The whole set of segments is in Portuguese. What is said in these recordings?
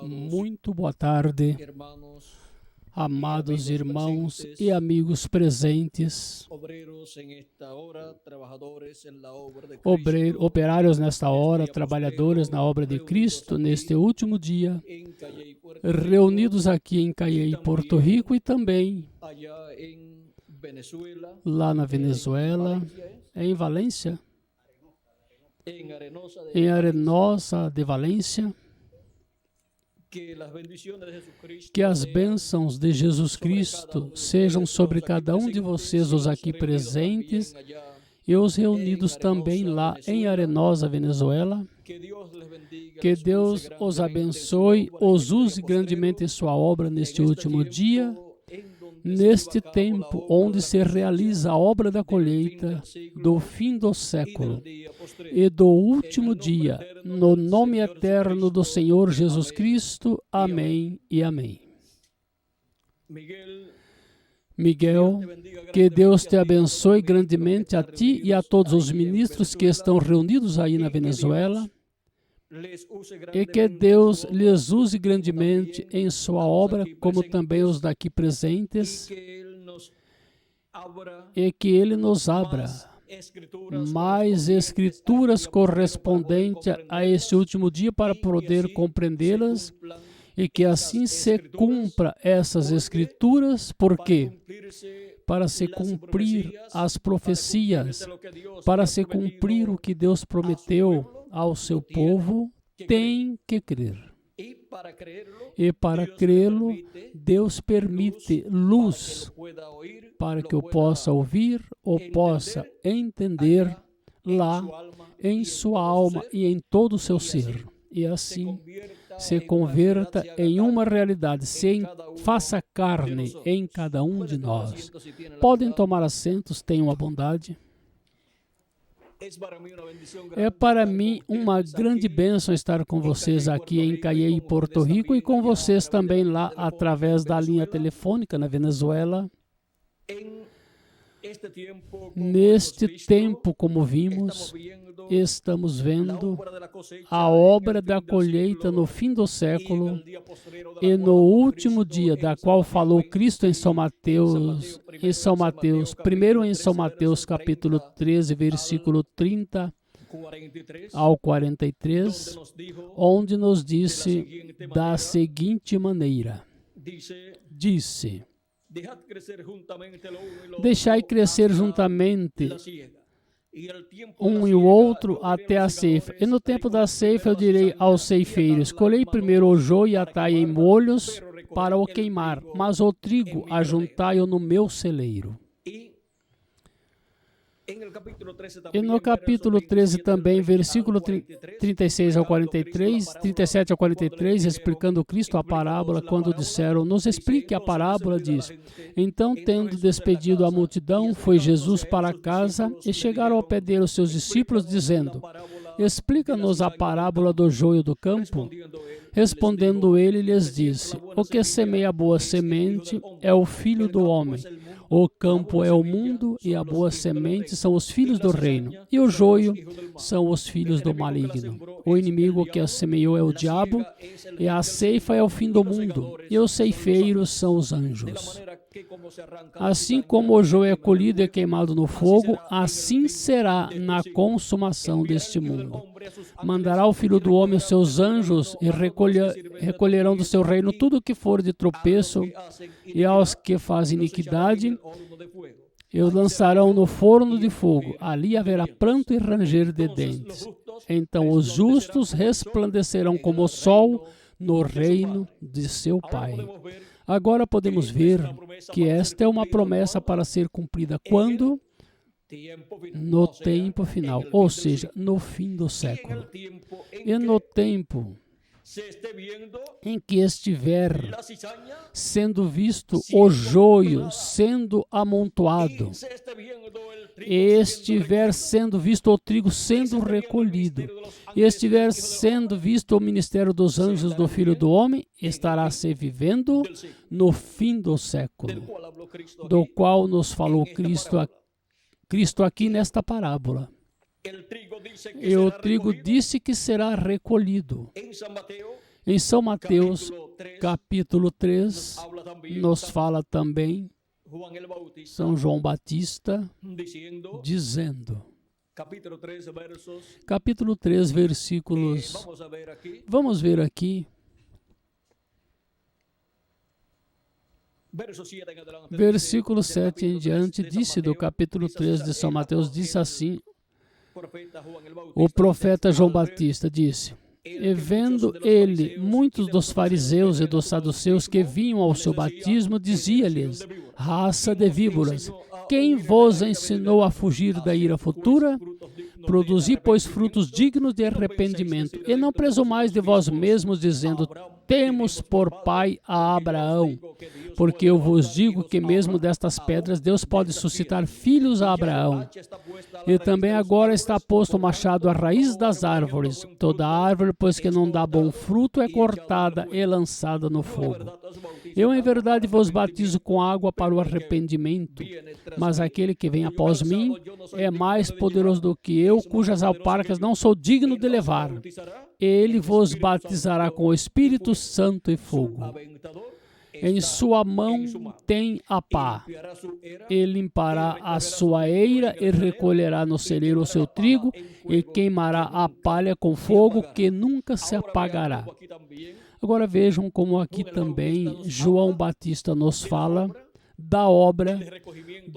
Muito boa tarde, amados irmãos e amigos presentes, operários nesta hora, trabalhadores na obra de Cristo, neste último dia, reunidos aqui em Cayey, Porto Rico, e também lá na Venezuela, em Valência, em Arenosa de Valência. Que as bênçãos de Jesus Cristo sejam sobre cada um de vocês, os aqui presentes, e os reunidos também lá em Arenosa, Venezuela. Que Deus os abençoe, os use grandemente em sua obra neste último dia, neste tempo onde se realiza a obra da colheita do fim do século e do último dia, no nome eterno do Senhor Jesus Cristo. Amém e amém. Miguel, que Deus te abençoe grandemente, a ti e a todos os ministros que estão reunidos aí na Venezuela, e que Deus lhes use grandemente em sua obra, como também os daqui presentes, e que Ele nos abra mais escrituras correspondentes a este último dia para poder compreendê-las, e que assim se cumpra essas escrituras. Por quê? Para se cumprir as profecias, para se cumprir o que Deus prometeu ao seu povo, tem que crer. E para crê-lo, Deus permite luz para que eu possa ouvir ou possa entender lá em sua alma e em todo o seu ser. E assim se converta em uma realidade, faça carne em cada um de nós. Podem tomar assentos, tenham a bondade. É para mim uma grande bênção estar com vocês aqui em Cayey, Porto Rico, e com vocês também lá através da linha telefônica na Venezuela. Neste tempo, como vimos, estamos vendo a obra da colheita no fim do século e no último dia, da qual falou Cristo em São Mateus, primeiro em São Mateus capítulo 13, versículo 30 ao 43, onde nos disse da seguinte maneira, disse: deixai crescer juntamente um e o outro até a ceifa. E no tempo da ceifa eu direi aos ceifeiros: colhei primeiro o joio e atai em molhos para o queimar, mas o trigo ajuntai-o no meu celeiro. E no capítulo 13 também, versículo 36 ao 43, 37 ao 43, explicando Cristo a parábola, quando disseram: nos explique a parábola, diz: então, tendo despedido a multidão, foi Jesus para casa, e chegaram ao pé dele os seus discípulos, dizendo: explica-nos a parábola do joio do campo. Respondendo ele, lhes disse: o que semeia a boa semente é o Filho do homem. O campo é o mundo, e a boa semente são os filhos do reino, e o joio são os filhos do maligno. O inimigo que a semeou é o diabo, e a ceifa é o fim do mundo, e os ceifeiros são os anjos. Assim como o joio é colhido e queimado no fogo, assim será na consumação deste mundo. Mandará o Filho do homem os seus anjos, e recolherão do seu reino tudo o que for de tropeço, e aos que fazem iniquidade, e os lançarão no forno de fogo. Ali haverá pranto e ranger de dentes. Então os justos resplandecerão como o sol no reino de seu Pai. Agora podemos ver que esta é uma promessa para ser cumprida quando? No tempo final, ou seja, no fim do século. E no tempo em que estiver sendo visto o joio sendo amontoado, e estiver sendo visto o trigo sendo recolhido, e estiver sendo visto o ministério dos anjos do Filho do Homem, estará se vivendo no fim do século, do qual nos falou Cristo aqui nesta parábola. E o trigo disse que será recolhido. Em São Mateus, capítulo 3, nos fala também São João Batista dizendo, capítulo 3, versículos, vamos ver aqui, versículo 7 em diante, disse do capítulo 3 de São Mateus, disse assim, o profeta João Batista disse, e vendo ele muitos dos fariseus e dos saduceus que vinham ao seu batismo, dizia-lhes, raça de víboras, quem vos ensinou a fugir da ira futura? Produzi, pois, frutos dignos de arrependimento, e não presumais de vós mesmos, dizendo, temos por pai a Abraão, porque eu vos digo que mesmo destas pedras Deus pode suscitar filhos a Abraão. E também agora está posto o machado à raiz das árvores. Toda árvore, pois que não dá bom fruto, é cortada e lançada no fogo. Eu, em verdade, vos batizo com água para o arrependimento, mas aquele que vem após mim é mais poderoso do que eu, cujas alparcas não sou digno de levar. Ele vos batizará com o Espírito Santo e fogo. Em sua mão tem a pá. Ele limpará a sua eira e recolherá no celeiro o seu trigo e queimará a palha com fogo que nunca se apagará. Agora vejam como aqui também João Batista nos fala da obra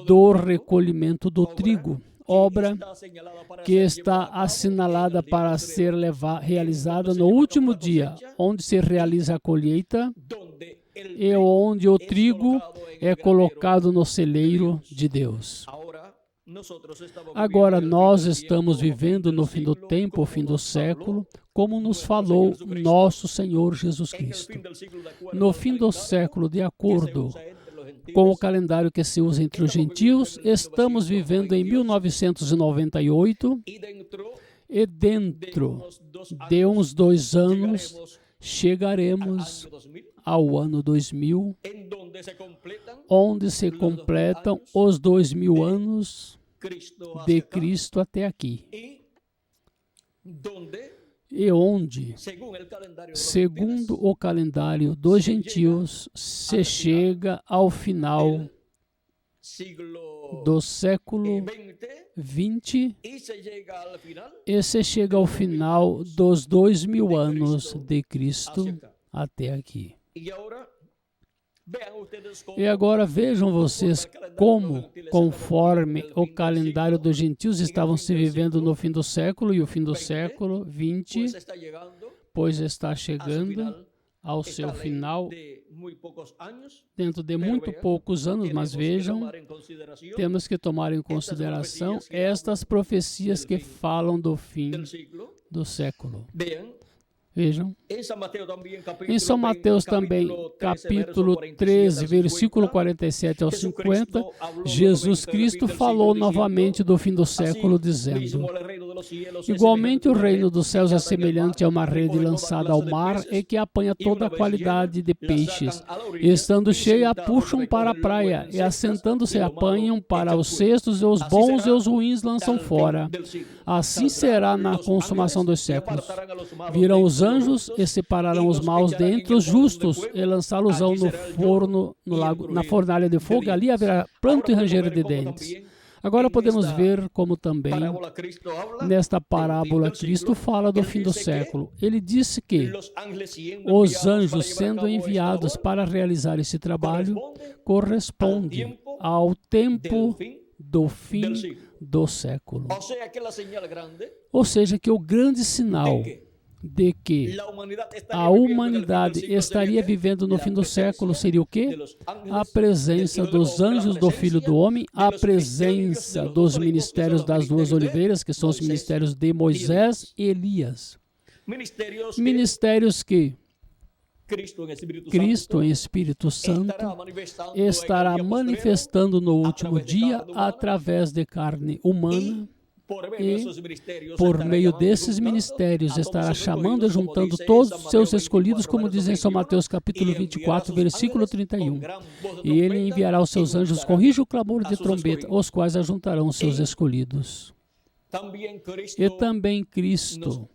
do recolhimento do trigo. Obra que está assinalada para ser realizada no último dia, onde se realiza a colheita e onde o trigo é colocado no celeiro de Deus. Agora nós estamos vivendo no fim do tempo, o fim do século, como nos falou nosso Senhor Jesus Cristo. No fim do século, de acordo com o calendário que se usa entre os gentios, estamos vivendo em 1998 e dentro de uns 2 anos chegaremos ao ano 2000, onde se completam os 2000 anos de Cristo até aqui. E onde, segundo o calendário dos gentios, se chega ao final do século 20 e se chega ao final dos 2000 anos de Cristo até aqui. E agora vejam vocês como, conforme o calendário dos gentios, estavam se vivendo no fim do século, e o fim do século 20, pois está chegando ao seu final dentro de muito poucos anos, mas vejam, temos que tomar em consideração estas profecias que falam do fim do século. Vejam, em São Mateus também, capítulo 13, versículo 47 ao 50, Jesus Cristo falou novamente do fim do século, dizendo, igualmente o reino dos céus é semelhante a uma rede lançada ao mar e que apanha toda a qualidade de peixes. E estando cheia, a puxam para a praia, e assentando-se apanham para os cestos, e os bons e os ruins lançam fora. Assim será na consumação dos séculos. Virão os anjos e separarão os maus dentre os justos e lançá-los-ão no forno, na fornalha de fogo. Ali haverá pranto e ranger de dentes. Agora podemos ver como também nesta parábola Cristo fala do fim do século. Ele disse que os anjos sendo enviados para realizar esse trabalho corresponde ao tempo do fim do século. Ou seja, que o grande sinal de que a humanidade estaria vivendo no fim do século seria o quê? A presença dos anjos do Filho do Homem, a presença dos ministérios das 2 oliveiras, que são os ministérios de Moisés e Elias. Ministérios que Cristo em Espírito Santo estará manifestando no último dia através de carne humana, e por meio desses ministérios estará chamando e juntando todos os seus escolhidos, como diz em São Mateus capítulo 24, versículo 31. E ele enviará os seus anjos com rijo clamor de trombeta, os quais ajuntarão os seus escolhidos. E também Cristo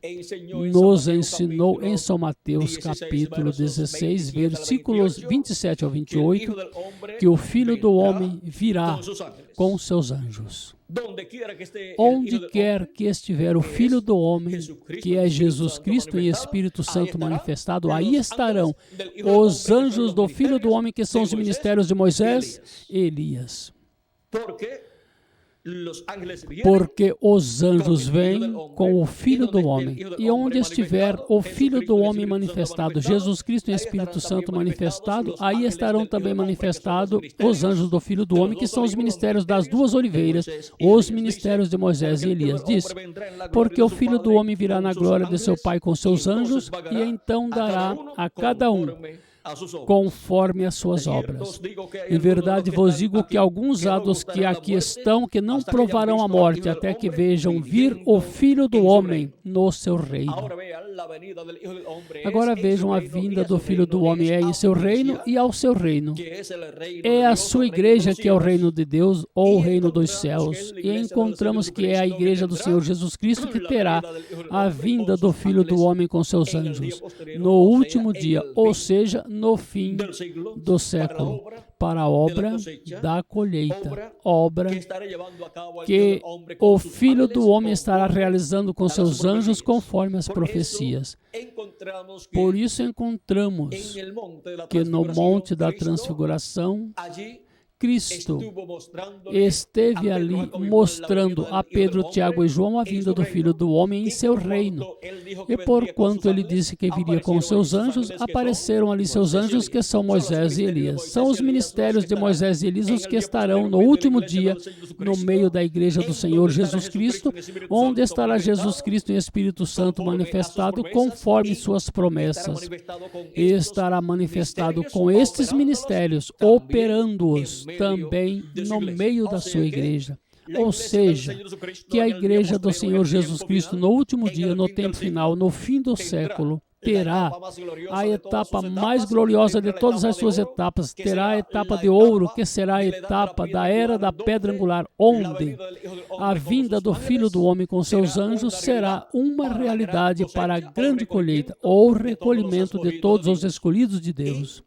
nos ensinou em São Mateus capítulo 16, versículos 27 ao 28, que o Filho do Homem virá com seus anjos. Onde quer que estiver o Filho do Homem, que é Jesus Cristo em Espírito Santo manifestado, aí estarão os anjos do Filho do Homem, que são os ministérios de Moisés e Elias. Porque os anjos vêm com o Filho do Homem. E onde estiver o Filho do Homem manifestado, Jesus Cristo em Espírito Santo manifestado, aí estarão também manifestados os anjos do Filho do Homem, que são os ministérios das duas oliveiras, os ministérios de Moisés e Elias. Diz, porque o Filho do Homem virá na glória de seu Pai com seus anjos, e então dará a cada um conforme as suas obras. Em verdade vos digo que alguns há dos que aqui estão que não provarão a morte até que vejam vir o Filho do Homem no seu reino. Agora vejam a vinda do Filho do Homem é em seu reino e ao seu reino. É a sua igreja que é o reino de Deus ou o reino dos céus. E encontramos que é a igreja do Senhor Jesus Cristo que terá a vinda do Filho do Homem com seus anjos no último dia, ou seja, no fim do século, para a obra da colheita, obra que o Filho do Homem estará realizando com seus anjos conforme as profecias. Por isso encontramos que no Monte da Transfiguração, Cristo esteve ali mostrando a Pedro, Tiago e João a vinda do Filho do Homem em seu reino. E porquanto ele disse que viria com seus anjos, apareceram ali seus anjos, que são Moisés e Elias. São os ministérios de Moisés e Elias os que estarão no último dia no meio da igreja do Senhor Jesus Cristo, onde estará Jesus Cristo em Espírito Santo manifestado conforme suas promessas. E estará manifestado com estes ministérios, operando-os também no meio da sua igreja. Ou seja, que a igreja do Senhor Jesus Cristo no último dia, no tempo final, no fim do século, terá a etapa mais gloriosa de todas as suas etapas, terá a etapa de ouro, que será a etapa da era da pedra angular, onde a vinda do Filho do Homem com seus anjos será uma realidade para a grande colheita, ou recolhimento de todos os escolhidos de Deus.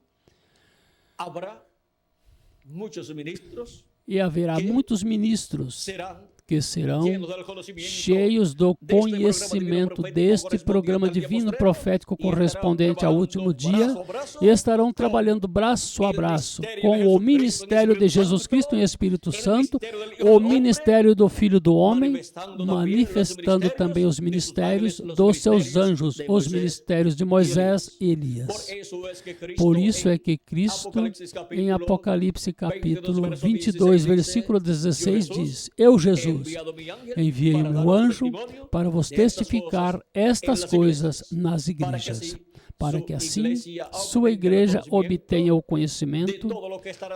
E haverá muitos ministros que serão cheios do conhecimento deste programa divino profético correspondente ao último dia e estarão trabalhando braço a braço com o ministério de Jesus Cristo em Espírito Santo, o ministério do Filho do Homem, manifestando também os ministérios dos seus anjos, os ministérios de Moisés e Elias. Por isso é que Cristo, em Apocalipse capítulo 22, versículo 16, diz, eu, Jesus, enviei o meu anjo para vos testificar estas coisas nas igrejas, para que assim sua igreja obtenha o conhecimento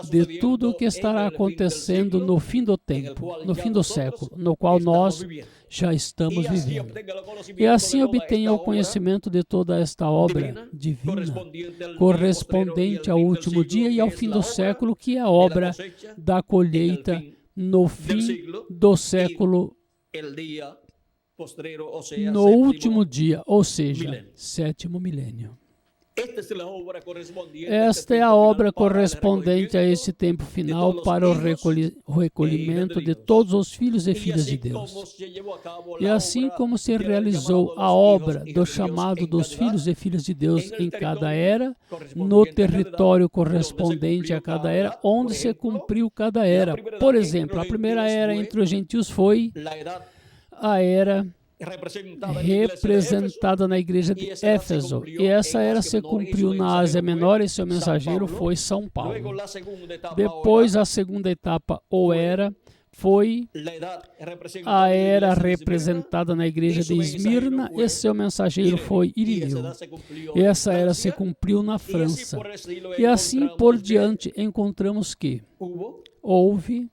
de tudo o que estará acontecendo no fim do tempo, no fim do século, no qual nós já estamos vivendo. E assim obtenha o conhecimento de toda esta obra divina, correspondente ao último dia e ao fim do século, que é a obra da colheita no fim do século, no último dia, ou seja, sétimo milênio. Esta é a obra correspondente a esse tempo final para o recolhimento de todos os filhos e filhas de Deus. E assim como se realizou a obra do chamado dos filhos e filhas de Deus em cada era, no território correspondente a cada era, onde se cumpriu cada era. Por exemplo, a primeira era entre os gentios foi a era representada na igreja de Éfeso, e essa era se cumpriu na Ásia Menor e seu mensageiro foi São Paulo. Depois, a segunda etapa, ou era, foi a era representada na igreja de Esmirna e seu mensageiro foi Irineu. E essa era se cumpriu na França. E assim por diante encontramos que houve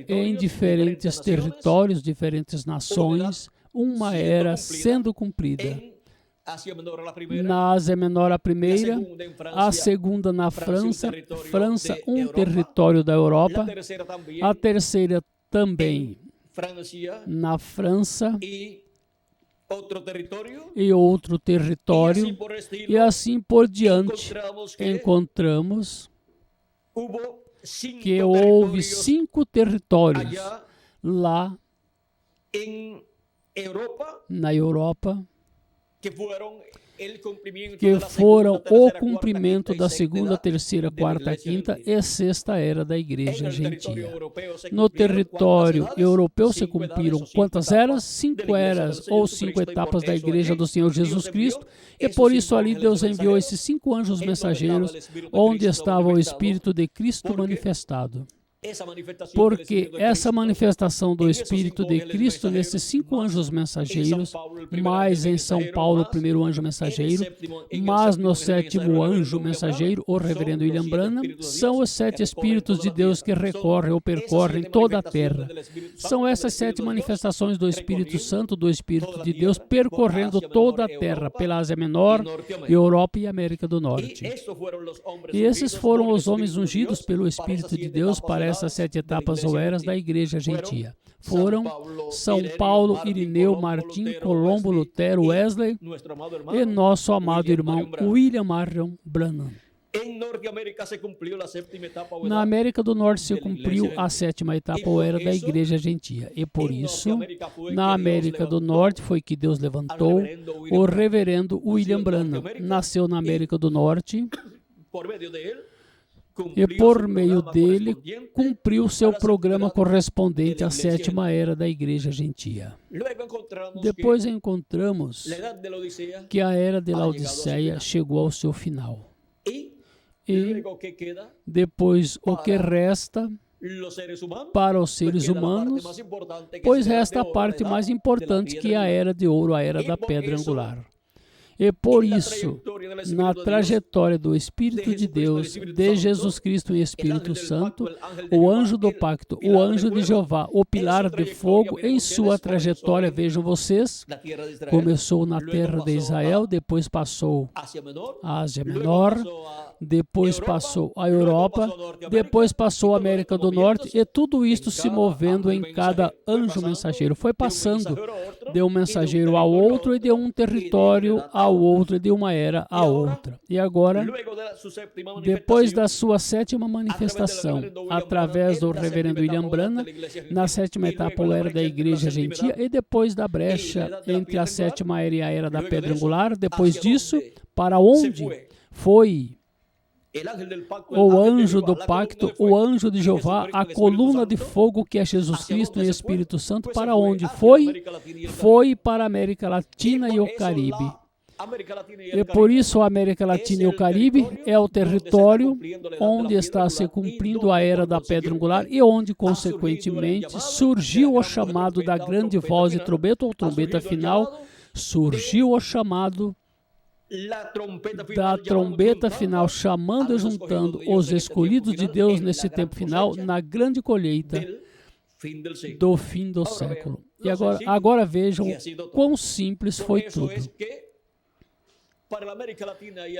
em diferentes territórios, diferentes nações, uma era sendo cumprida. Na Ásia Menor a primeira, a segunda na França, um território da Europa, a terceira também na França e outro território, e assim por diante. Encontramos que houve 5 territórios lá na Europa que foram o cumprimento da segunda, terceira, quarta, quinta e sexta era da igreja gentia. No território europeu se cumpriram quantas eras? 5 eras ou 5 etapas da igreja do Senhor Jesus Cristo, e por isso ali Deus enviou esses 5 anjos mensageiros, onde estava o Espírito de Cristo manifestado. Porque essa manifestação do Espírito de Cristo nesses 5 anjos mensageiros, mais em São Paulo, o primeiro anjo mensageiro, mas no 7º anjo mensageiro, o reverendo William Branham, são os 7 Espíritos de Deus que recorrem ou percorrem toda a terra. São essas 7 manifestações do Espírito Santo, do Espírito de Deus, percorrendo toda a terra, pela Ásia Menor, Europa e América do Norte. E esses foram os homens ungidos pelo Espírito de Deus para essas 7 etapas ou eras da igreja gentia. Foram São Paulo, Irineu, Martim, Colombo, Lutero, Wesley e nosso amado irmão William Marion Branham. Na América do Norte se cumpriu a 7ª etapa ou era da igreja gentia. E por isso, na América do Norte foi que Deus levantou o reverendo William Branham. Nasceu na América do Norte e por meio dele cumpriu seu programa correspondente à 7ª era da igreja gentia. Depois encontramos que a era de Laodiceia chegou ao seu final. E depois o que resta para os seres humanos, pois resta a parte mais importante, que é a era de ouro, a era da pedra angular. E por isso, na trajetória do Espírito de Deus, de Jesus Cristo e Espírito Santo, o anjo do pacto, o anjo de Jeová, o pilar de fogo, em sua trajetória, vejam vocês, começou na terra de Israel, depois passou a Ásia Menor, depois passou a Europa, depois passou a América do Norte, e tudo isto se movendo em cada anjo mensageiro. Foi passando de um mensageiro ao outro e de um território ao outro, e de uma era a outra. E agora, depois da sua 7ª manifestação, através do reverendo William Branham, na 7ª etapa ou era da igreja gentia, e depois da brecha entre a 7ª era e a era da pedra angular, depois disso, para onde foi o anjo do pacto, o anjo de Jeová, a coluna de fogo que é Jesus Cristo e Espírito Santo, para onde foi? Foi para a América Latina e o Caribe. E por isso a América Latina e o Caribe é o território onde está se cumprindo a era da pedra angular e onde, consequentemente, surgiu o chamado da grande voz de trombeta ou trombeta final, surgiu o chamado da trombeta final, chamando e juntando os escolhidos de Deus nesse tempo final, na grande colheita do fim do século. E agora vejam quão simples foi tudo.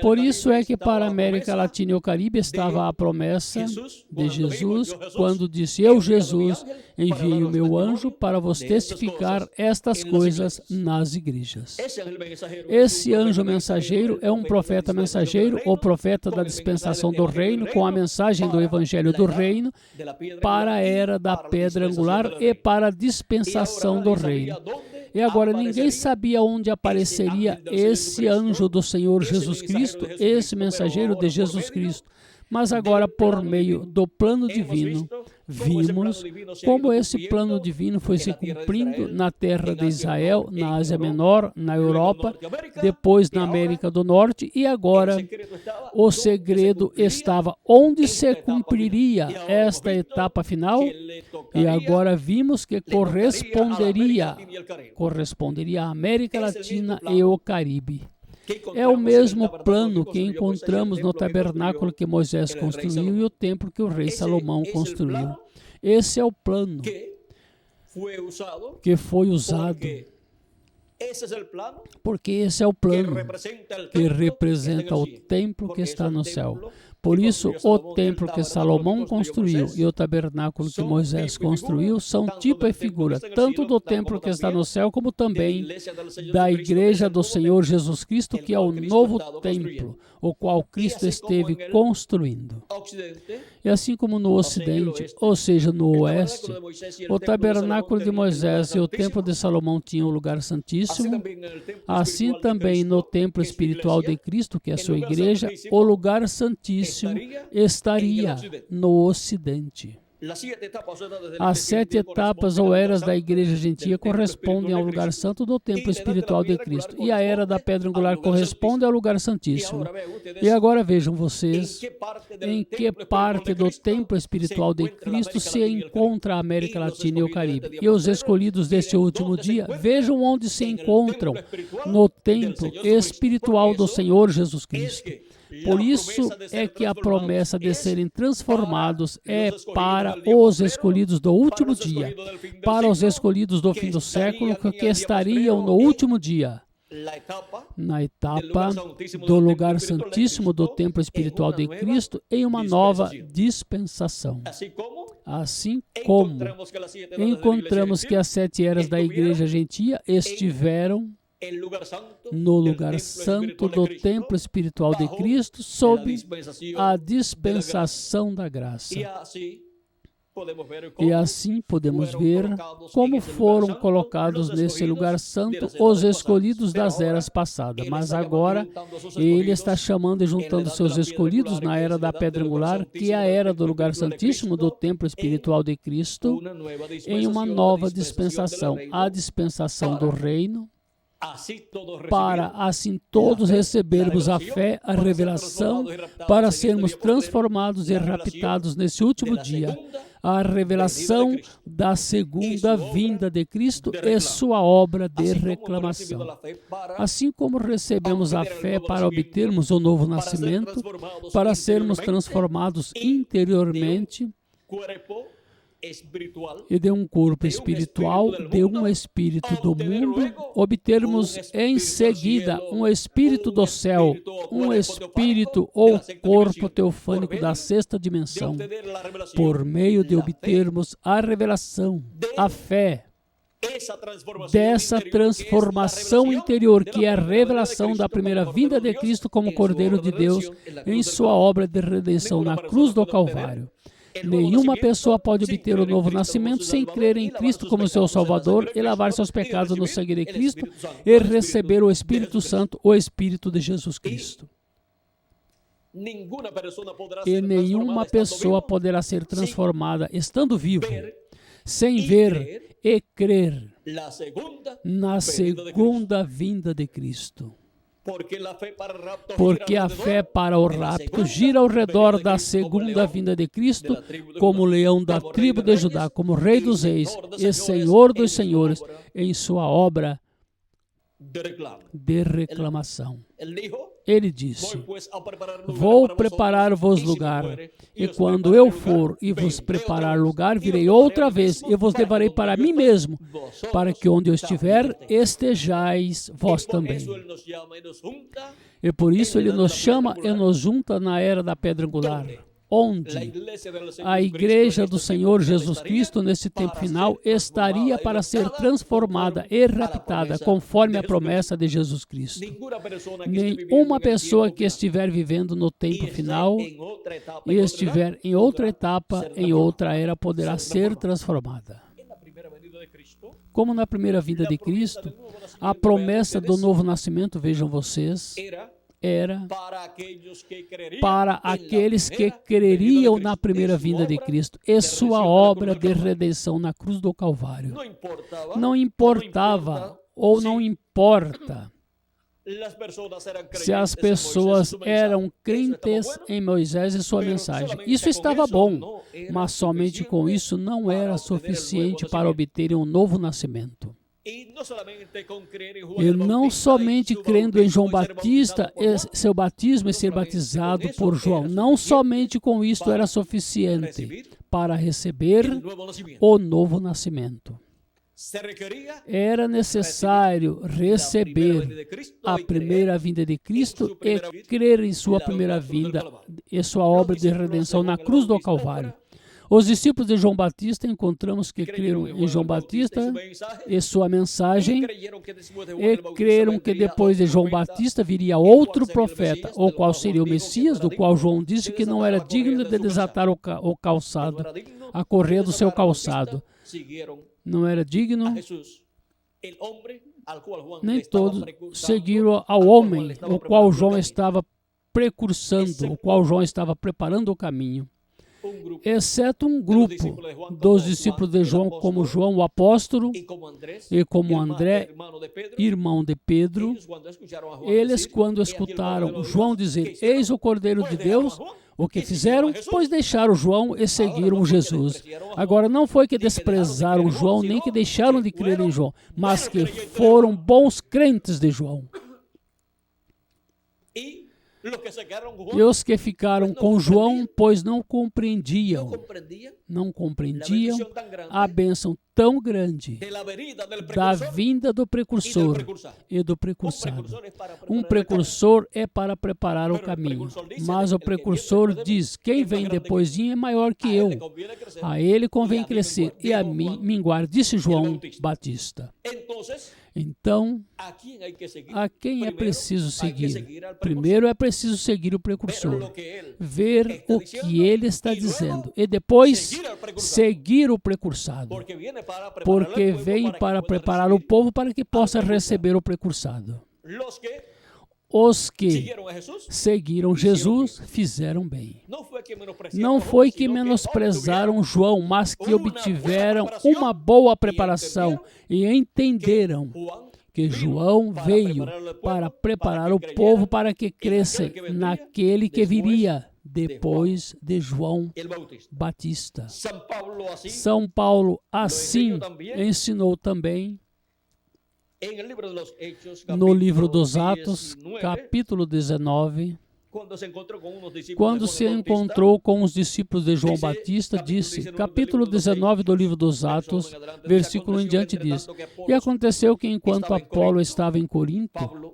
Por isso é que para a América Latina e o Caribe estava a promessa de Jesus, quando disse: Eu, Jesus, enviei o meu anjo para vos testificar estas coisas nas igrejas. Esse anjo mensageiro é um profeta mensageiro, o profeta da dispensação do reino, com a mensagem do evangelho do reino, para a era da pedra angular e para a dispensação do reino. E agora ninguém sabia onde apareceria esse anjo do Senhor Jesus Cristo, esse mensageiro de Jesus Cristo. Mas agora, por meio do plano divino, vimos como esse plano divino foi se cumprindo na terra de Israel, na Ásia Menor, na Europa, depois na América do Norte, e agora o segredo estava onde se cumpriria esta etapa final, e agora vimos que corresponderia à América Latina e o Caribe. É o mesmo plano que encontramos no tabernáculo que Moisés construiu e o templo que o rei Salomão construiu. Esse é o plano que foi usado, porque esse é o plano que representa o templo que está no céu. Por isso, o templo que Salomão construiu e o tabernáculo que Moisés construiu são tipo e figura, tanto do templo que está no céu, como também da igreja do Senhor Jesus Cristo, que é o novo templo, o qual Cristo esteve construindo. E assim como no Ocidente, ou seja, no Oeste, o tabernáculo de Moisés e o templo de Salomão tinham o lugar santíssimo, assim também no templo espiritual de Cristo, que é a sua igreja, o lugar santíssimo estaria no Ocidente. As 7 etapas ou eras da igreja gentia correspondem ao lugar santo do templo espiritual de Cristo, e a era da pedra angular corresponde ao lugar santíssimo. E agora vejam vocês em que parte do templo espiritual de Cristo se encontra a América Latina e o Caribe. E os escolhidos deste último dia, vejam onde se encontram: no templo espiritual do Senhor Jesus Cristo. Por isso é que a promessa de serem transformados é para os escolhidos do último dia, para os escolhidos do fim do século, que estariam no último dia, na etapa do lugar santíssimo do templo espiritual de Cristo, em uma nova dispensação. Assim como encontramos que as 7 eras da igreja gentia estiveram no lugar santo do templo espiritual de Cristo, sob a dispensação da graça. E assim podemos ver como foram colocados nesse lugar santo os escolhidos das eras passadas. Mas agora ele está chamando e juntando seus escolhidos na era da pedra angular, que é a era do lugar santíssimo do templo espiritual de Cristo, em uma nova dispensação, a dispensação do reino, para assim todos recebermos a fé, a revelação, para sermos transformados e raptados nesse último dia, a revelação da segunda vinda de Cristo e sua obra de reclamação. Assim como recebemos a fé para obtermos o novo nascimento, para sermos transformados interiormente, e de um corpo espiritual, de um espírito do mundo, obtermos em seguida um espírito do céu, um espírito ou corpo teofânico da 6ª dimensão, por meio de obtermos a revelação, a fé, dessa transformação interior, que é a revelação da primeira vinda de Cristo como Cordeiro de Deus em sua obra de redenção na cruz do Calvário. Nenhuma pessoa pode obter o novo nascimento sem crer em Cristo como seu Salvador e lavar seus pecados no sangue de Cristo e receber o Espírito Santo, o Espírito de Jesus Cristo. E nenhuma pessoa poderá ser transformada estando vivo, sem ver e crer na segunda vinda de Cristo. Porque a fé para o rapto gira ao redor da segunda vinda de Cristo, como leão da tribo de Judá, como Rei dos Reis e Senhor dos Senhores, em sua obra de reclamação. Ele disse: vou preparar-vos lugar, e quando eu for e vos preparar lugar, virei outra vez e vos levarei para mim mesmo, para que onde eu estiver, estejais vós também. E por isso ele nos chama e nos junta na era da pedra angular, onde a igreja do Senhor Jesus Cristo, nesse tempo final, estaria para ser transformada e raptada, conforme a promessa de Jesus Cristo. Nenhuma pessoa que estiver vivendo no tempo final e estiver em outra etapa, em outra era, poderá ser transformada. Como na primeira vinda de Cristo, a promessa do novo nascimento, vejam vocês, era para aqueles que creriam na primeira vinda de Cristo e sua obra de redenção na cruz do Calvário. Não importava ou não importa se as pessoas eram crentes em Moisés e sua mensagem. Isso estava bom, mas somente com isso não era suficiente para obterem um novo nascimento. E não somente crendo em João Batista, seu batismo e ser batizado por João, não somente com isto era suficiente para receber o novo nascimento. era necessário receber a primeira vinda de Cristo e crer em sua primeira vinda e sua obra de redenção na cruz do Calvário. Os discípulos de João Batista, encontramos que creram em João Batista e sua mensagem, e creram que depois de João Batista viria outro profeta, o qual seria o Messias, do qual João disse que não era digno de desatar o calçado, a correia do seu calçado. Não era digno. Nem todos seguiram ao homem, o qual João estava precursando, o qual João estava preparando o caminho. Exceto um grupo dos discípulos de João, como João o apóstolo e como André, irmão de Pedro. Eles, quando escutaram João dizer, eis o Cordeiro de Deus, o que fizeram? Pois deixaram João e seguiram Jesus. Agora, não foi que desprezaram João, nem que deixaram de crer em João, mas que foram bons crentes de João. E os que ficaram com João, pois não compreendiam a bênção tão grande da vinda do precursor e do precursado. Um precursor é para preparar o caminho, mas o precursor diz, quem vem depois de mim é maior que eu. A ele convém crescer e a mim minguar, disse João Batista. Então, a quem é preciso seguir? Primeiro é preciso seguir o precursor, ver o que ele está dizendo e depois seguir o precursado, porque vem para preparar o povo para que possa receber o precursado. Os que seguiram Jesus fizeram bem. Não foi que menosprezaram João, mas que obtiveram uma boa preparação e entenderam que João veio para preparar o povo para que cresça naquele que viria depois de João Batista. São Paulo assim ensinou também no livro dos Atos, capítulo 19, quando se encontrou com os discípulos de João Batista, disse, capítulo 19 do livro dos Atos, versículo em diante diz, e aconteceu que enquanto Apolo estava em Corinto,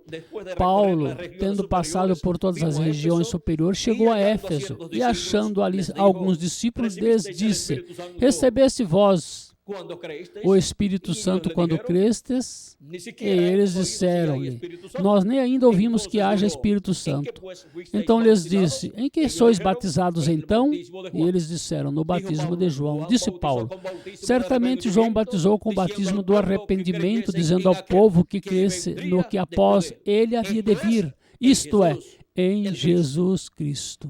Paulo, tendo passado por todas as regiões superiores, chegou a Éfeso e achando ali alguns discípulos, lhes disse, recebeste vós o Espírito Santo quando crestes? E eles disseram-lhe, nós nem ainda ouvimos que haja Espírito Santo. Então lhes disse, em que sois batizados então? E eles disseram, no batismo de João. Disse Paulo, certamente João batizou com o batismo do arrependimento, dizendo ao povo que cresce no que após ele havia de vir, isto é, em Jesus Cristo.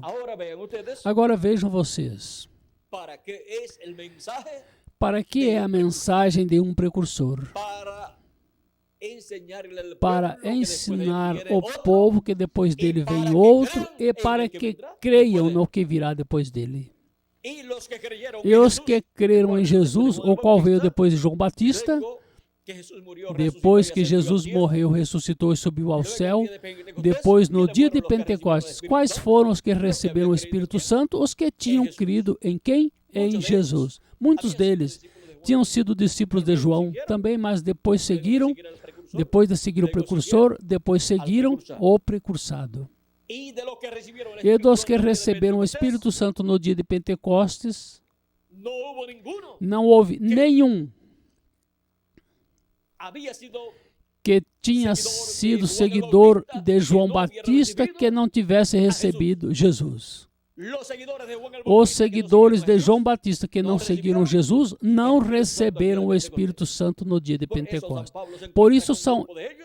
Agora vejam vocês. Para que é a mensagem de um precursor? Para ensinar o povo que depois dele vem outro e para que creiam no que virá depois dele. E os que creram em Jesus, o qual veio depois de João Batista, depois que Jesus morreu, ressuscitou e subiu ao céu, depois no dia de Pentecostes, quais foram os que receberam o Espírito Santo? Os que tinham crido em quem? Em Jesus. Muitos deles tinham sido discípulos de João também, mas depois seguiram, depois de seguir o precursor, depois seguiram o precursado. E dos que receberam o Espírito Santo no dia de Pentecostes, não houve nenhum que tinha sido seguidor de João Batista que não tivesse recebido Jesus. Os seguidores de João Batista que não seguiram Jesus não receberam o Espírito Santo no dia de Pentecostes. Por isso,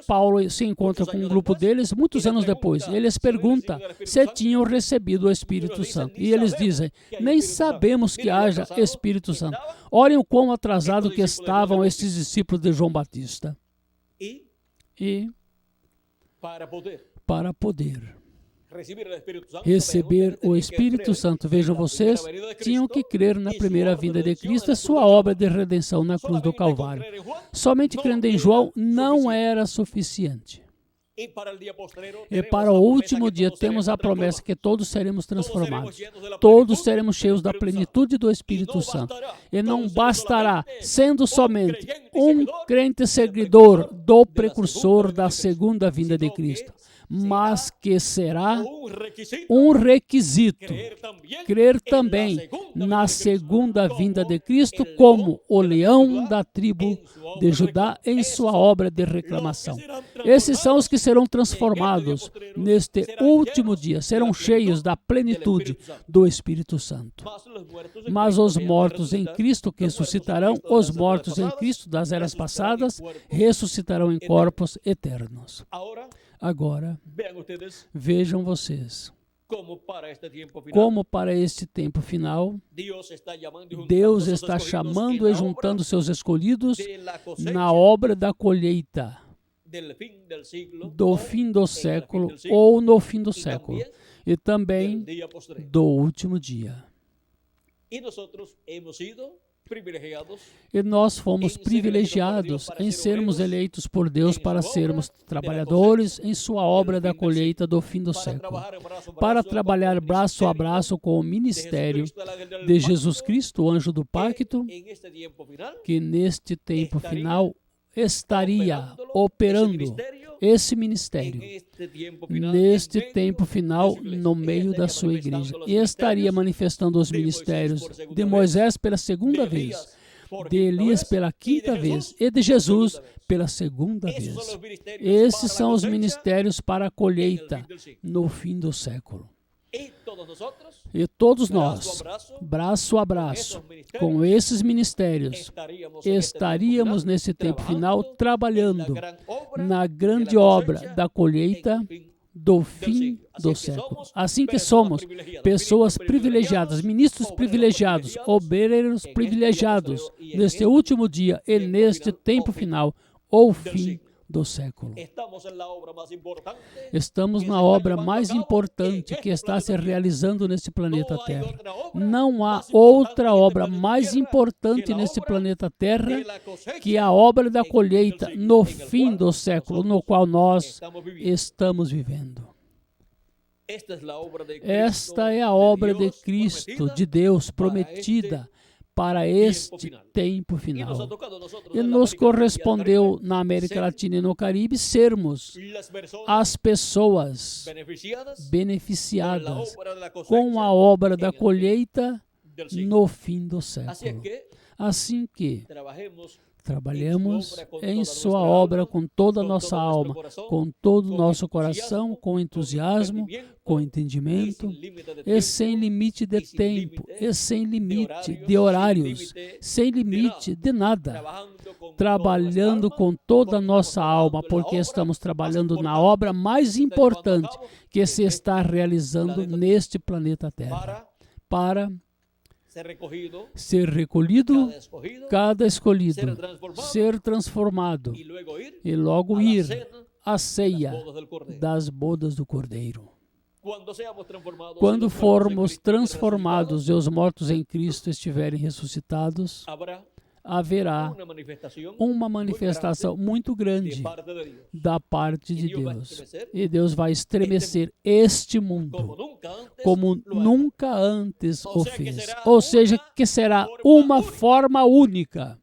Paulo se encontra com um grupo deles muitos anos depois. Eles perguntam se tinham recebido o Espírito Santo. E eles dizem, nem sabemos que haja Espírito Santo. Olhem o quão atrasado que estavam esses discípulos de João Batista. E para poder receber o Espírito Santo, vejam vocês, tinham que crer na primeira vinda de Cristo e sua obra de redenção na cruz do Calvário. Somente crendo em João não era suficiente. E para o último dia temos a promessa que todos seremos transformados. Todos seremos cheios da plenitude do Espírito Santo. E não bastará, sendo somente um crente seguidor do precursor da segunda vinda de Cristo, mas que será um requisito crer também na segunda vinda de Cristo como o leão da tribo de Judá em sua obra de reclamação. Esses são os que serão transformados neste último dia, serão cheios da plenitude do Espírito Santo. Mas os mortos em Cristo que ressuscitarão, os mortos em Cristo das eras passadas, ressuscitarão em corpos eternos. Agora, vejam vocês, como para este tempo final, Deus está chamando e juntando seus escolhidos na obra da colheita do fim do século ou no fim do século, e também do último dia. E nós fomos privilegiados em sermos eleitos por Deus para sermos trabalhadores em sua obra da colheita do fim do século, para trabalhar braço a braço com o ministério de Jesus Cristo, o anjo do pacto, que neste tempo final estaria operando esse ministério neste tempo final no meio da sua igreja, e estaria manifestando os ministérios de Moisés pela segunda vez, de Elias pela quinta vez e de Jesus pela segunda vez. Esses são os ministérios para a colheita no fim do século. E todos nós, braço a braço, com esses ministérios, estaríamos nesse tempo final trabalhando na grande obra da colheita do fim do século. Assim que somos pessoas privilegiadas, ministros privilegiados, obreiros privilegiados neste último dia e neste tempo final, ou fim do século. Estamos na obra mais importante que está se realizando nesse planeta Terra. Não há outra obra mais importante nesse planeta Terra que a obra da colheita no fim do século, no qual nós estamos vivendo. Esta é a obra de Cristo, de Deus, prometida para este tempo final. E nos correspondeu, na América Latina e no Caribe, sermos as pessoas beneficiadas com a obra da colheita no fim do século. Assim que trabalhemos em sua obra com toda a nossa alma, com todo o nosso coração, com entusiasmo, com entendimento, e sem limite de tempo, e sem limite de horários, sem limite de nada. Trabalhando com toda a nossa alma, porque estamos trabalhando na obra mais importante que se está realizando neste planeta Terra, para ser recolhido, cada escolhido, ser transformado e logo ir à ceia das bodas do Cordeiro. Quando formos transformados e os mortos em Cristo estiverem ressuscitados, haverá uma manifestação muito grande da parte de Deus. E Deus vai estremecer este mundo como nunca antes o fez. Ou seja, que será uma forma única,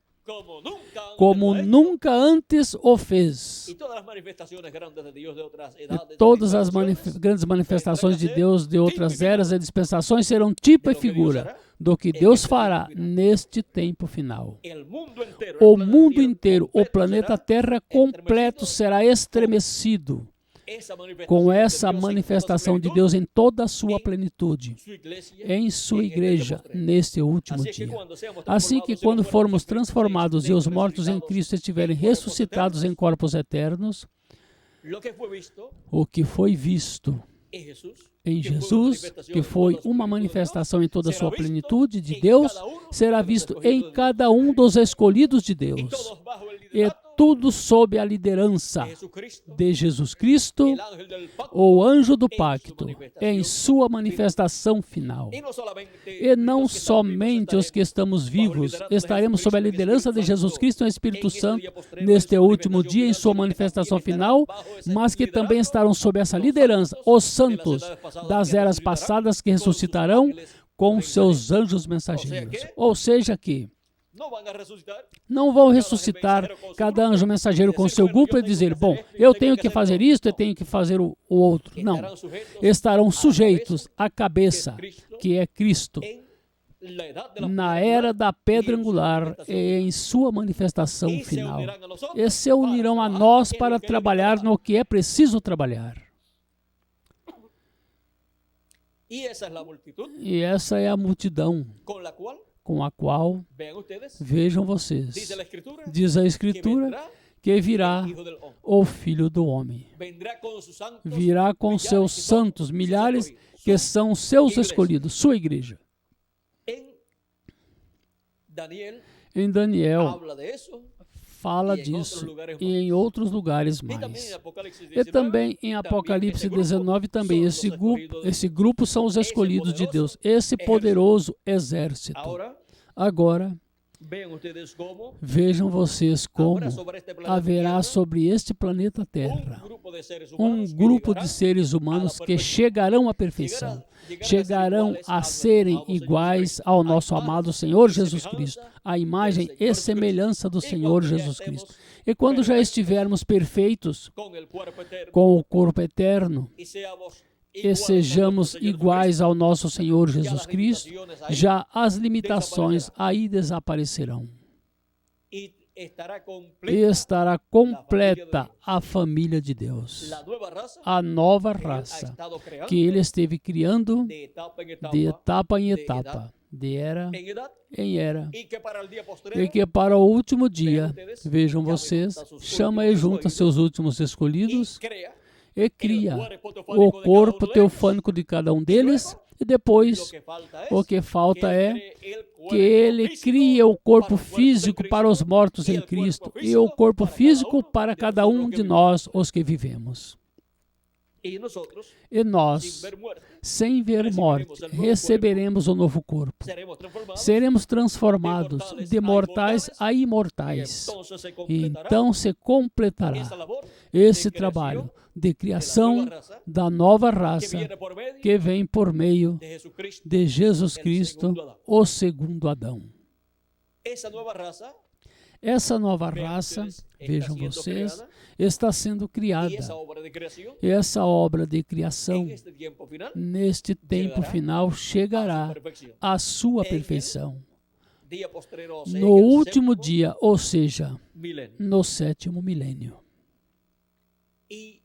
como nunca antes o fez. E todas as grandes manifestações de Deus de outras eras e dispensações serão tipo e figura do que Deus fará neste tempo final. O mundo inteiro, o planeta Terra completo será estremecido com essa manifestação de Deus em toda a sua plenitude, em sua igreja, neste último dia. Assim que quando formos transformados e os mortos em Cristo estiverem ressuscitados em corpos eternos, o que foi visto em Jesus, que foi uma manifestação em toda a sua plenitude de Deus, será visto em cada um dos escolhidos de Deus. E tudo sob a liderança de Jesus Cristo, o anjo do pacto, em sua manifestação final. E não somente os que estamos vivos estaremos sob a liderança de Jesus Cristo e o Espírito Santo neste último dia, em sua manifestação final, mas que também estarão sob essa liderança os santos das eras passadas que ressuscitarão com seus anjos mensageiros. Ou seja que não vão ressuscitar cada anjo mensageiro com seu grupo e dizer, bom, eu tenho que fazer isto, eu tenho que fazer o outro. Não. Estarão sujeitos à cabeça, que é Cristo, na era da pedra angular e em sua manifestação final. E se unirão a nós para trabalhar no que é preciso trabalhar. E essa é a multidão com a qual, vejam vocês, diz a Escritura, que virá o Filho do Homem. Virá com seus santos, milhares, que são seus escolhidos, sua igreja. Em Daniel, fala disso e em outros lugares mais. E também em Apocalipse 19, também esse grupo são os escolhidos de Deus, esse poderoso exército. Agora, vejam vocês como haverá sobre este planeta Terra um grupo de seres humanos que chegarão à perfeição, chegarão a serem iguais ao nosso amado Senhor Jesus Cristo, a imagem e semelhança do Senhor Jesus Cristo. E quando já estivermos perfeitos com o corpo eterno, e sejamos iguais ao nosso Senhor Jesus Cristo, já as limitações aí desaparecerão. E estará completa a família de Deus, a nova raça que Ele esteve criando de etapa em etapa, de era em era, e que para o último dia, vejam vocês, chama e junta seus últimos escolhidos e cria o corpo teofânico de cada um deles, e depois o que falta é que Ele cria o corpo físico para os mortos em Cristo e o corpo físico para cada um de nós, os que vivemos. E nós, sem ver morte, receberemos o novo corpo. Seremos transformados de mortais a imortais. E então se completará esse trabalho de criação da nova raça que vem por meio de Jesus Cristo, o segundo Adão. Essa nova raça, vejam vocês, está sendo criada. E essa obra de criação, neste tempo final, chegará à sua perfeição. No último dia, ou seja, no sétimo milênio. E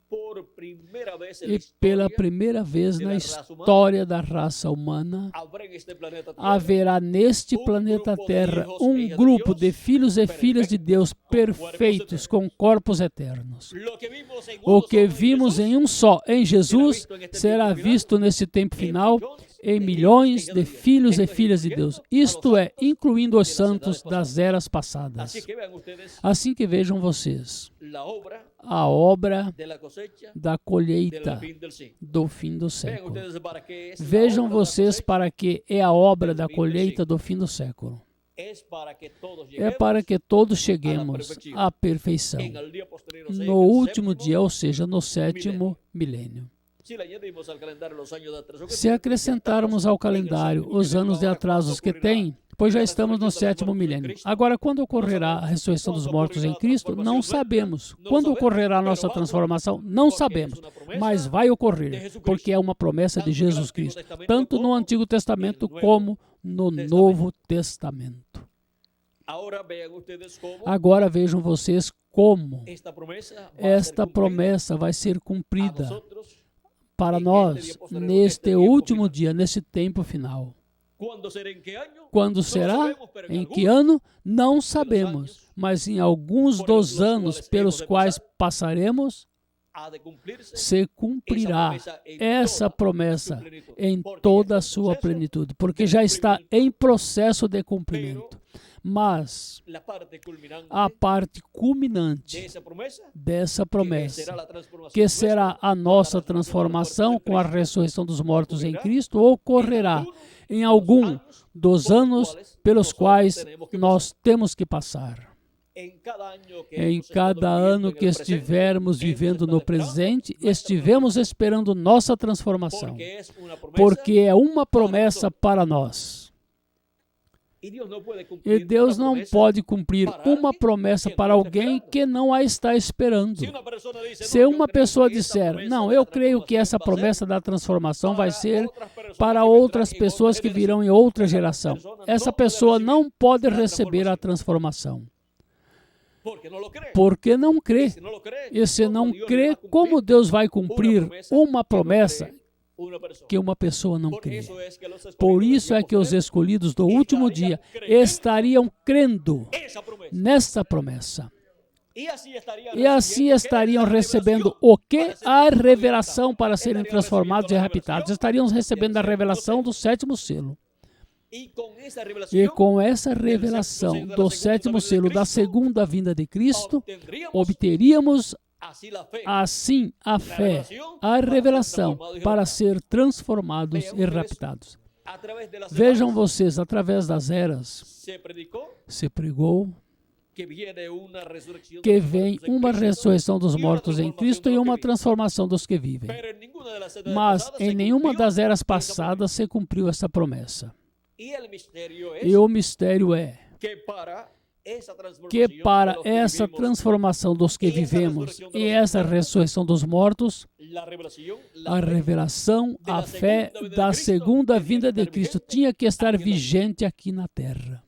pela primeira vez na história da raça humana, haverá neste planeta Terra um grupo de filhos e filhas de Deus perfeitos, com corpos eternos. O que vimos em um só, em Jesus, será visto nesse tempo final em milhões de filhos e filhas de Deus, isto é, incluindo os santos das eras passadas. Assim que vejam vocês, a obra da colheita do fim do século. Vejam vocês para que é a obra da colheita do fim do século. É para que todos cheguemos à perfeição no último dia, ou seja, no sétimo milênio. Se acrescentarmos ao calendário os anos de atrasos que tem, pois já estamos no sétimo milênio. Agora, quando ocorrerá a ressurreição dos mortos em Cristo? Não sabemos. Quando ocorrerá a nossa transformação? Não sabemos. Mas vai ocorrer, porque é uma promessa de Jesus Cristo, tanto no Antigo Testamento como no Novo Testamento. Agora vejam vocês como esta promessa vai ser cumprida para nós neste último dia, nesse tempo final. Quando será? Em que ano? Não sabemos, mas em alguns dos anos pelos quais passaremos, se cumprirá essa promessa em toda a sua plenitude, porque já está em processo de cumprimento. Mas a parte culminante dessa promessa, que será a nossa transformação com a ressurreição dos mortos em Cristo, ocorrerá em algum dos anos pelos quais nós temos que passar. Em cada ano que estivermos vivendo no presente, estivemos esperando nossa transformação, porque é uma promessa para nós. E Deus não pode cumprir uma promessa para alguém que não a está esperando. Se uma pessoa disser, não, eu creio que essa promessa da transformação vai ser para outras pessoas que virão em outra geração, essa pessoa não pode receber a transformação. Porque não crê. E se não crê, como Deus vai cumprir uma promessa que uma pessoa não crê? Por isso é que os escolhidos do último dia estariam crendo nessa promessa. E assim estariam recebendo o quê? A revelação para serem transformados e raptados. Estariam recebendo a revelação do sétimo selo. E com essa revelação do sétimo selo da segunda vinda de Cristo, obteríamos assim a fé, a revelação para ser transformados e raptados. Vejam vocês, através das eras, se pregou que vem uma ressurreição dos mortos em Cristo e uma transformação dos que vivem. Mas em nenhuma das eras passadas se cumpriu essa promessa. E o mistério é que para essa transformação dos que vivemos e essa ressurreição dos mortos, a revelação, a fé da segunda vinda de Cristo tinha que estar vigente aqui na terra.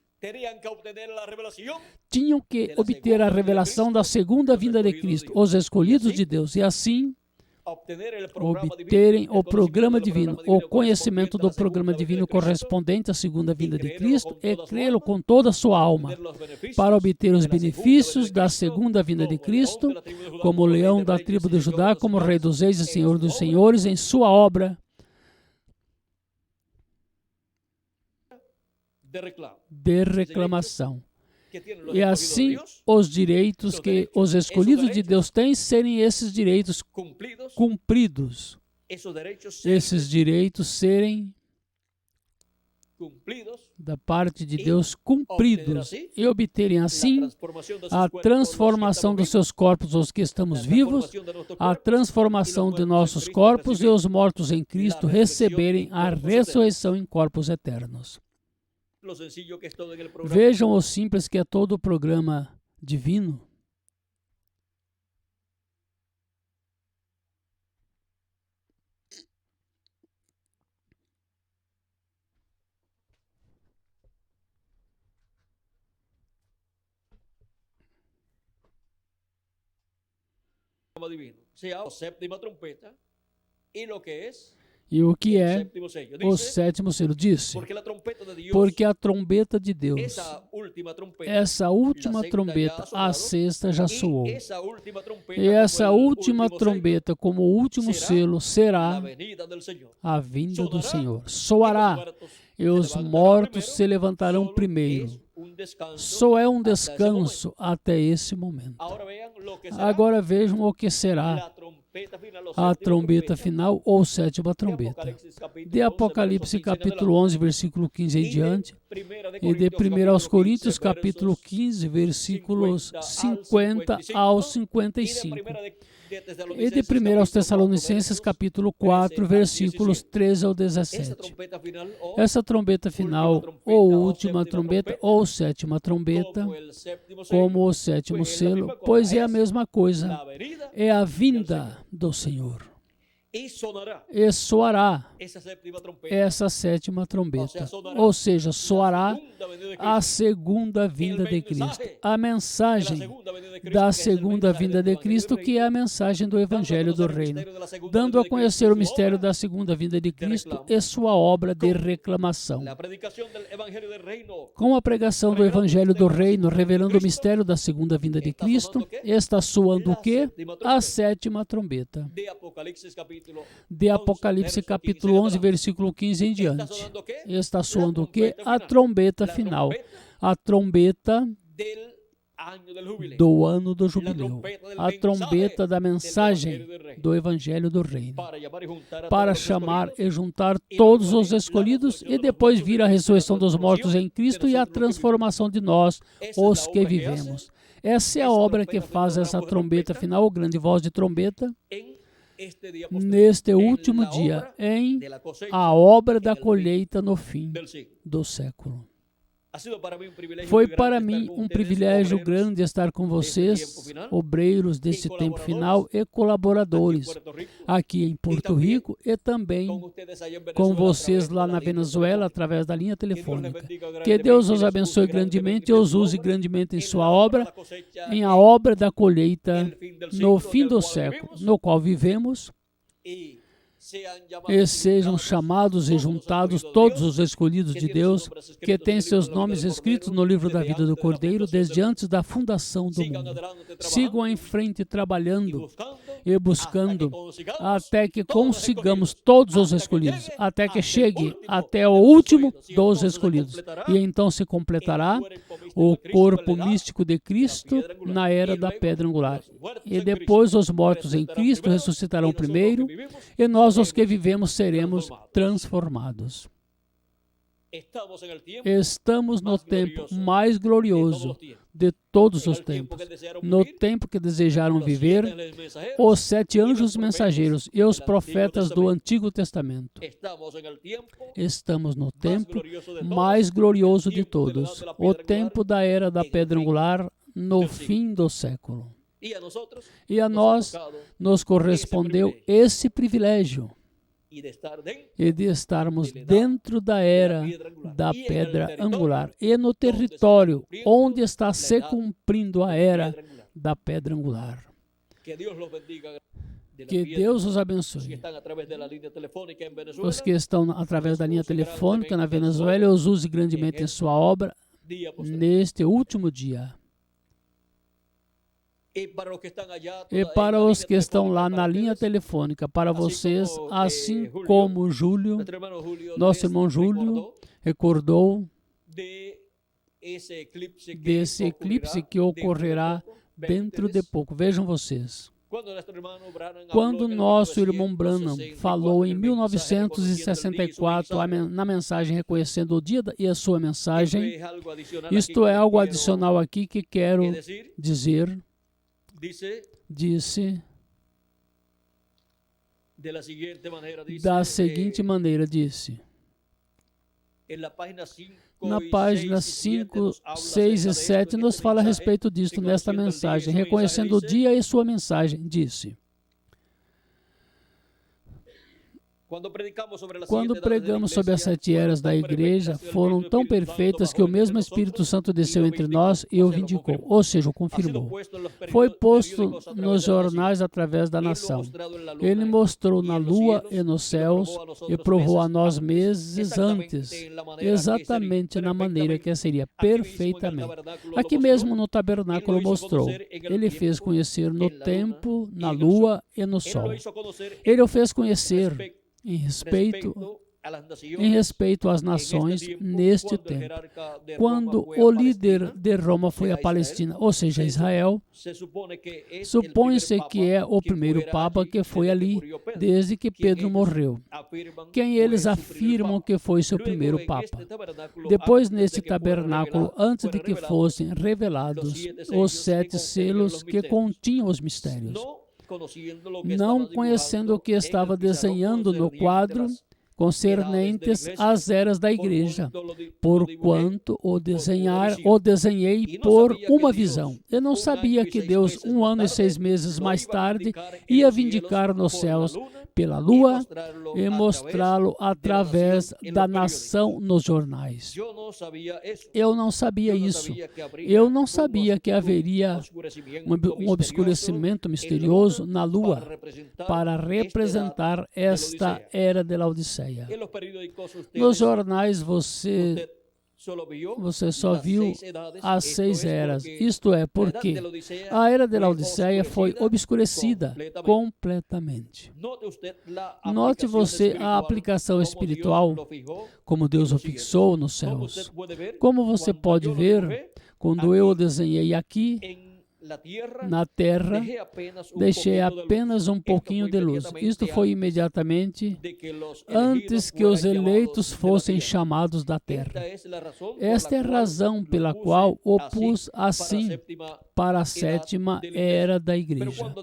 Tinham que obter a revelação da segunda vinda de Cristo, os escolhidos de Deus, e assim obterem o programa divino, o conhecimento do programa divino correspondente à segunda vinda de Cristo e crê-lo com toda a sua alma, para obter os benefícios da segunda vinda de Cristo, como leão da tribo de Judá, como rei dos reis e senhor dos senhores, em sua obra de reclamação. E assim, os direitos que os escolhidos de Deus têm serem esses direitos cumpridos. Esses direitos serem da parte de Deus cumpridos e obterem assim a transformação dos seus corpos, os que estamos vivos, a transformação de nossos corpos e os mortos em Cristo receberem a ressurreição em corpos eternos. Vejam o simples que é todo o programa divino. E o que é o sétimo selo? Disse, porque a trombeta de Deus, essa última trombeta, a sexta já soou. E essa última trombeta, como último selo, será a vinda do Senhor. Soará, e os mortos se levantarão primeiro. Só é um descanso até esse momento. Agora vejam o que será a trombeta final ou sétima trombeta. De Apocalipse capítulo 11, versículo 15 em diante, e de 1 aos Coríntios capítulo 15, versículos 50 ao 55. E de 1 aos Tessalonicenses capítulo 4, versículos 13 ao 17. Essa trombeta final, ou última trombeta, ou sétima trombeta, como o sétimo selo, pois é a mesma coisa, é a vinda do Senhor. E soará essa sétima trombeta, ou seja, soará a segunda vinda de Cristo. A mensagem da segunda vinda de Cristo, que é a mensagem do Evangelho do Reino, dando a conhecer o mistério da segunda vinda de Cristo e sua obra de reclamação. Com a pregação do Evangelho do Reino, revelando o mistério da segunda vinda de Cristo, está soando o quê? A sétima trombeta. De Apocalipse capítulo 11, versículo 15 em diante. Está soando o quê? A trombeta final. a trombeta do ano do jubileu, a trombeta da mensagem do Evangelho do Reino, para chamar e juntar todos os escolhidos e depois vir a ressurreição dos mortos em Cristo e a transformação de nós, os que vivemos. Essa é a obra que faz essa trombeta final, ou grande voz de trombeta, neste último dia, em a obra da colheita no fim do século. Foi para mim um privilégio grande estar com vocês, obreiros desse tempo final e colaboradores aqui em Porto Rico e também com vocês lá na Venezuela através da linha telefônica. Que Deus os abençoe grandemente e os use grandemente em sua obra, em a obra da colheita no fim do século, no qual vivemos, e sejam chamados e juntados todos os escolhidos de Deus que têm seus nomes escritos no livro da vida do Cordeiro desde antes da fundação do mundo. Sigam em frente trabalhando e buscando até que consigamos todos os escolhidos, até que chegue até o último dos escolhidos. E então se completará o corpo místico de Cristo na era da pedra angular. E depois os mortos em Cristo ressuscitarão primeiro e nós, os que vivemos, seremos transformados. Estamos no tempo mais glorioso de todos os tempos, no tempo que desejaram viver os 7 anjos mensageiros e os profetas do Antigo Testamento. Estamos no tempo mais glorioso de todos, o tempo da era da pedra angular no fim do século. E a nós nos correspondeu esse privilégio e de estarmos dentro da era da pedra angular e no território onde está se cumprindo a era da pedra angular. Que Deus os abençoe. Os que estão através da linha telefônica na Venezuela, os use grandemente em sua obra neste último dia. E para os que estão lá na linha telefônica, para vocês, assim como Júlio, nosso irmão Júlio, recordou desse eclipse que ocorrerá dentro de pouco. Vejam vocês. Quando nosso irmão Branham falou em 1964 na mensagem reconhecendo o dia e a sua mensagem, isto é algo adicional aqui que quero dizer. Disse da seguinte maneira, disse, na página 5, 6 e 7 nos fala a respeito disto nesta mensagem, reconhecendo o dia e sua mensagem, disse, quando pregamos sobre as 7 eras da igreja, foram tão perfeitas que o mesmo Espírito Santo desceu entre nós e o vindicou, ou seja, o confirmou. Foi posto nos jornais através da nação. Ele mostrou na lua e nos céus e provou a nós meses antes, exatamente na maneira que seria perfeitamente. Aqui mesmo no tabernáculo mostrou. Ele fez conhecer no tempo, na lua e no sol. Ele o fez conhecer em respeito às nações neste tempo. Quando o líder de Roma foi à Palestina, ou seja, Israel, supõe-se que é o primeiro Papa que foi ali desde que Pedro morreu. Quem eles afirmam que foi seu primeiro Papa. Depois, neste tabernáculo, antes de que fossem revelados os 7 selos que continham os mistérios, não conhecendo o que estava desenhando no quadro concernentes às eras da igreja, porquanto o desenhei por uma visão. Eu não sabia que Deus, 1 ano e 6 meses mais tarde, ia vindicar nos céus pela lua e mostrá-lo através da nação nos jornais. Eu não sabia isso. Eu não sabia que haveria um obscurecimento misterioso na lua para representar esta era de Laodiceia. Nos jornais você você só viu as 6 eras. Isto é, porque a era da Laodiceia foi obscurecida completamente. Note você a aplicação espiritual, como Deus o fixou nos céus. Como você pode ver, quando eu o desenhei aqui, na terra, deixei apenas um pouquinho de luz. Isto foi imediatamente antes que os eleitos fossem chamados da terra. Esta é a razão pela qual o pus assim para a 7ª era da igreja.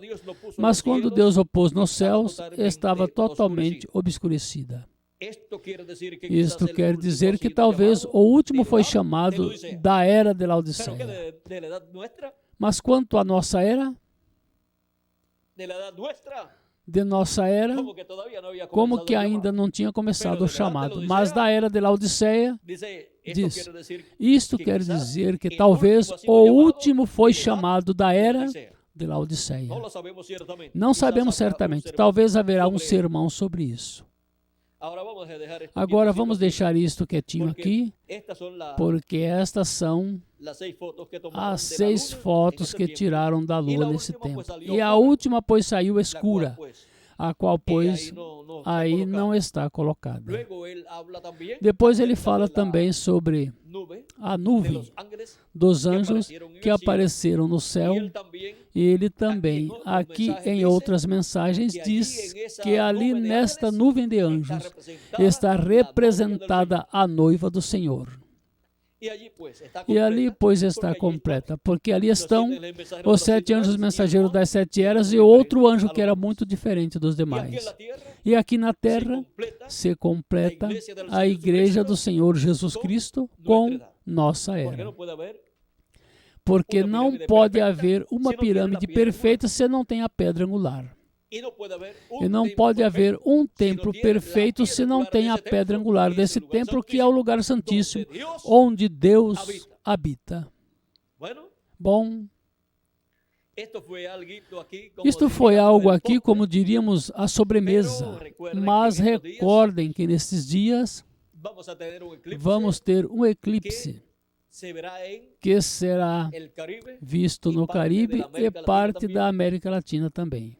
Mas quando Deus o pôs nos céus, estava totalmente obscurecida. Isto quer dizer que talvez o último foi chamado da era de Laodiceia. Mas quanto à nossa era, de nossa era, como que ainda não tinha começado o chamado. Mas da era de Laodiceia, diz, isto quer dizer que talvez o último foi chamado da era de Laodiceia. Não sabemos certamente, talvez haverá um sermão sobre isso. Agora vamos deixar isto quietinho aqui, porque estas são as 6 fotos que tiraram da lua nesse tempo. E a última, pois, saiu escura, a qual, pois, aí não está colocada. Depois ele fala também sobre a nuvem dos anjos que apareceram no céu. E ele também, aqui em outras mensagens, diz que ali nesta nuvem de anjos está representada a noiva do Senhor. E ali, pois, está completa, porque ali estão os 7 anjos mensageiros das 7 eras e outro anjo que era muito diferente dos demais. E aqui na terra se completa a igreja do Senhor Jesus Cristo com nossa era. Porque não pode haver uma pirâmide perfeita se não tem a pedra angular. E não pode haver um templo perfeito se não tem a pedra angular desse templo, que é o lugar santíssimo, onde Deus habita. Bom, isto foi algo aqui, como diríamos, a sobremesa. Mas recordem que nesses dias vamos ter um eclipse que será visto no Caribe e parte da América Latina também.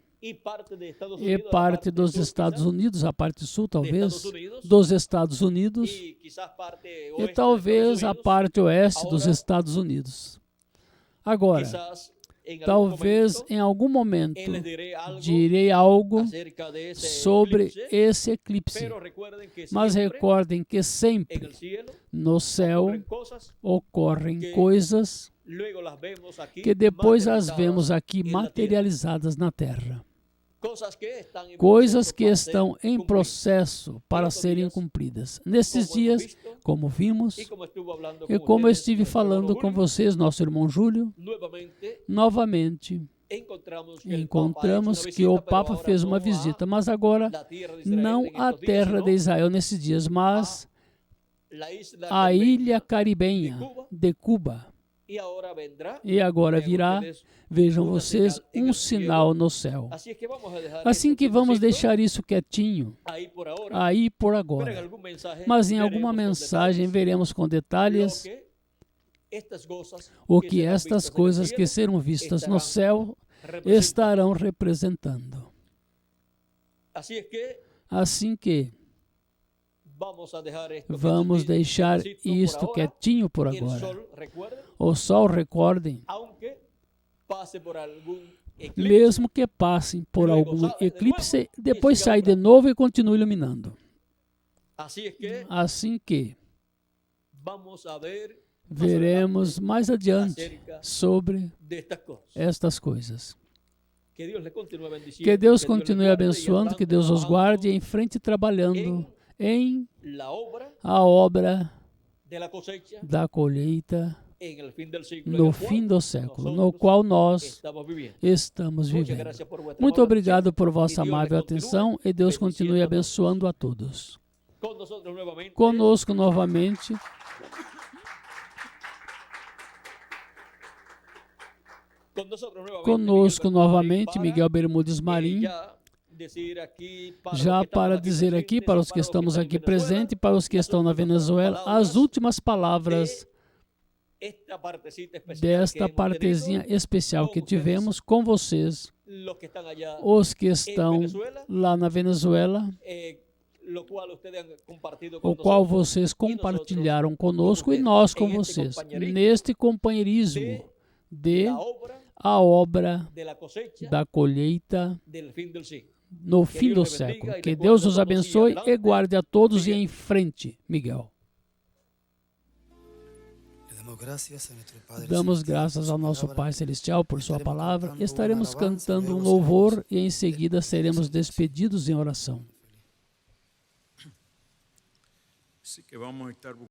E parte dos Estados Unidos, a parte sul talvez, dos Estados Unidos, e talvez a parte oeste dos Estados Unidos. Agora, talvez em algum momento direi algo sobre esse eclipse, mas recordem que sempre no céu ocorrem coisas que depois as vemos aqui materializadas na terra. Coisas que estão em processo para serem cumpridas. Nesses dias, como vimos, e como eu estive falando com vocês, nosso irmão Júlio, novamente encontramos que o Papa fez uma visita, mas agora não a terra de Israel nesses dias, mas a ilha caribenha de Cuba. E agora virá, vejam vocês, um sinal no céu. Assim que vamos deixar isso quietinho, aí por agora. Mas em alguma mensagem veremos com detalhes o que estas coisas que serão vistas no céu estarão representando. Assim que vamos deixar isto quietinho por agora. O sol, recordem, mesmo que passem por algum eclipse, depois sai de novo e continua iluminando. Assim que veremos mais adiante sobre estas coisas. Que Deus continue abençoando, que Deus os guarde em frente trabalhando em a obra da colheita no fim do século, no qual nós estamos vivendo. Muito obrigado por vossa amável atenção e Deus continue abençoando a todos. Conosco novamente. Conosco novamente, Miguel Bermudes Marim. Já para dizer aqui, para os que estamos aqui presentes e para os que estão na Venezuela, as últimas palavras desta partezinha especial que tivemos com vocês, os que estão lá na Venezuela, o qual vocês compartilharam conosco e nós com vocês, neste companheirismo de a obra da colheita no fim do século. Que Deus os abençoe e guarde a todos e em frente, Miguel. Damos graças ao nosso Pai Celestial por sua palavra. Estaremos cantando um louvor e em seguida seremos despedidos em oração.